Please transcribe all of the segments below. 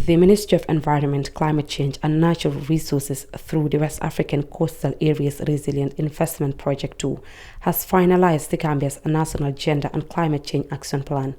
The Ministry of Environment, Climate Change and Natural Resources through the West African Coastal Areas Resilient Investment Project 2 has finalized the Gambia's National Gender and Climate Change Action Plan.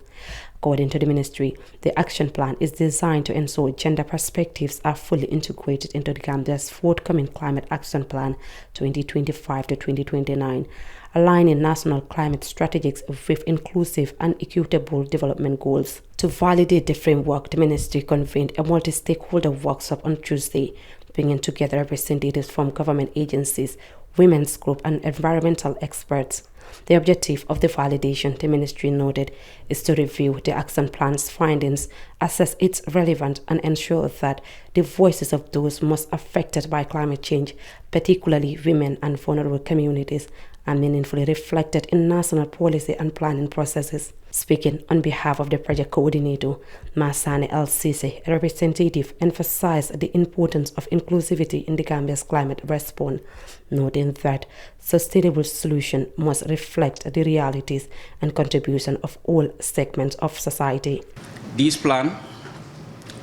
According to the ministry, the action plan is designed to ensure gender perspectives are fully integrated into the Gambia's forthcoming Climate Action Plan 2025 to 2029, aligning national climate strategies with inclusive and equitable development goals. To validate the framework, the ministry convened a multi-stakeholder workshop on Tuesday, bringing together representatives from government agencies, women's groups, and environmental experts. The objective of the validation, the ministry noted, is to review the action plan's findings, assess its relevance, and ensure that the voices of those most affected by climate change, particularly women and vulnerable communities, are meaningfully reflected in national policy and planning processes. Speaking on behalf of the project coordinator, Masane El-Sisi, a representative, emphasized the importance of inclusivity in the Gambia's climate response, noting that sustainable solutions must reflect the realities and contribution of all segments of society. This plan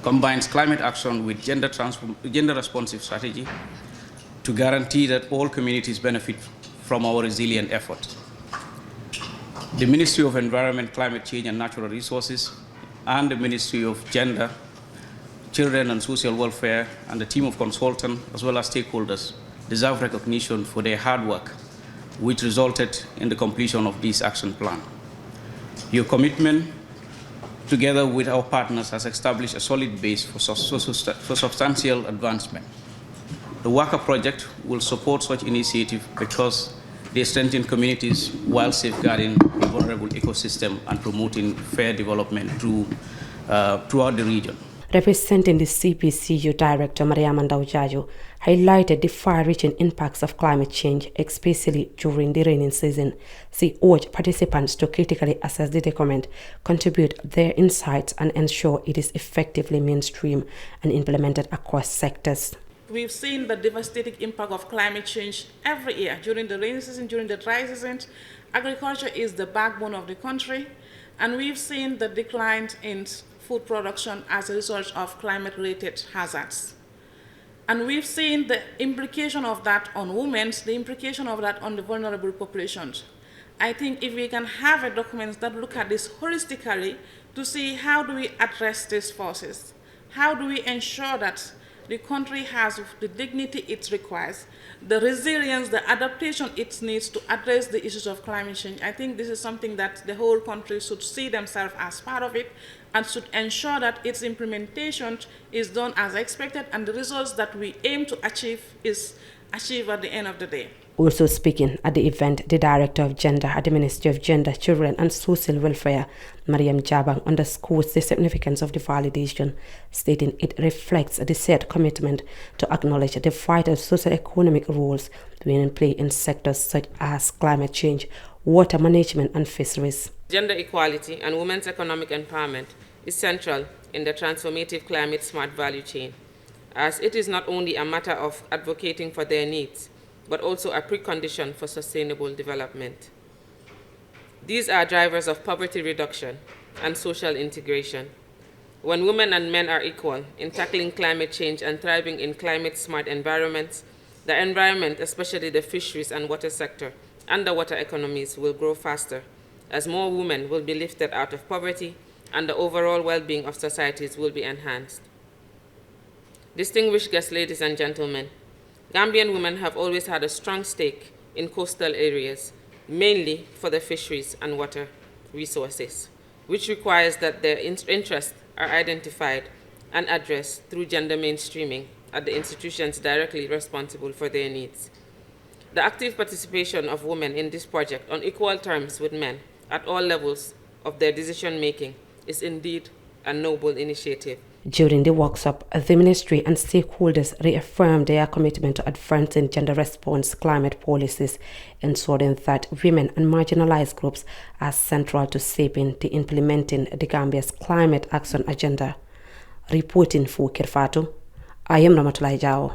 combines climate action with gender-responsive strategy to guarantee that all communities benefit from our resilient efforts. The Ministry of Environment, Climate Change and Natural Resources and the Ministry of Gender, Children and Social Welfare and the team of consultants as well as stakeholders deserve recognition for their hard work, which resulted in the completion of this action plan. Your commitment, together with our partners, has established a solid base for substantial advancement. The WACA project will support such initiatives because they strengthen communities while safeguarding the vulnerable ecosystem and promoting fair development throughout the region. Representing the CPCU Director, Mariam Ndaujajo, highlighted the far-reaching impacts of climate change, especially during the rainy season. She urged participants to critically assess the document, contribute their insights, and ensure it is effectively mainstreamed and implemented across sectors. We've seen the devastating impact of climate change every year. During the rainy season, during the dry season, agriculture is the backbone of the country, and we've seen the decline in food production as a result of climate-related hazards. And we've seen the implication of that on women, the implication of that on the vulnerable populations. I think if we can have a document that look at this holistically to see how do we address these forces, how do we ensure that the country has the dignity it requires, the resilience, the adaptation it needs to address the issues of climate change. I think this is something that the whole country should see themselves as part of it and should ensure that its implementation is done as expected and the results that we aim to achieve is achieved at the end of the day. Also speaking at the event, the Director of Gender at the Ministry of Gender, Children and Social Welfare, Mariam Jabang, underscores the significance of the validation, stating it reflects the shared commitment to acknowledge the vital socio-economic roles women play in sectors such as climate change, water management and fisheries. Gender equality and women's economic empowerment is central in the transformative climate-smart value chain, as it is not only a matter of advocating for their needs, but also a precondition for sustainable development. These are drivers of poverty reduction and social integration. When women and men are equal in tackling climate change and thriving in climate-smart environments, the environment, especially the fisheries and water sector, underwater economies will grow faster, as more women will be lifted out of poverty and the overall well-being of societies will be enhanced. Distinguished guests, ladies and gentlemen, Gambian women have always had a strong stake in coastal areas, mainly for the fisheries and water resources, which requires that their interests are identified and addressed through gender mainstreaming at the institutions directly responsible for their needs. The active participation of women in this project on equal terms with men at all levels of their decision-making is indeed a noble initiative. During the workshop, the ministry and stakeholders reaffirmed their commitment to advancing gender response climate policies, ensuring that women and marginalized groups are central to shaping the implementing the Gambia's climate action agenda. Reporting for Kirfatu, I am Ramatulai Jao.